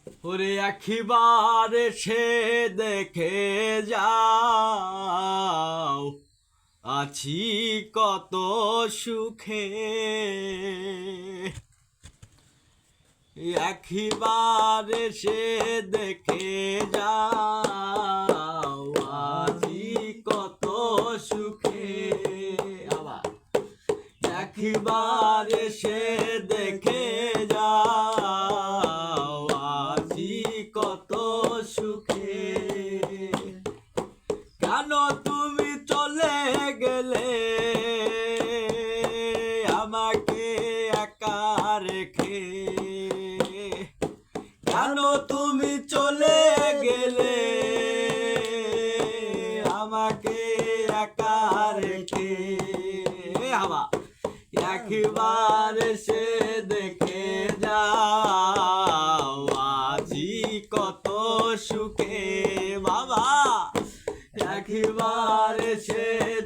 ওরে একবার সে দেখে যাও আছি কত সুখে। একবার সে দেখে যাও আছি কত সুখে। আবার একবার সে দেখে যাও আছি কত সুখে। কেন তুমি চলে গেলে আমাকে একা রেখে? কেন তুমি চলে গেলে আমাকে একা রেখে? একবার সে দেখে যাও আছি কত সুখে। বাবা একবার সে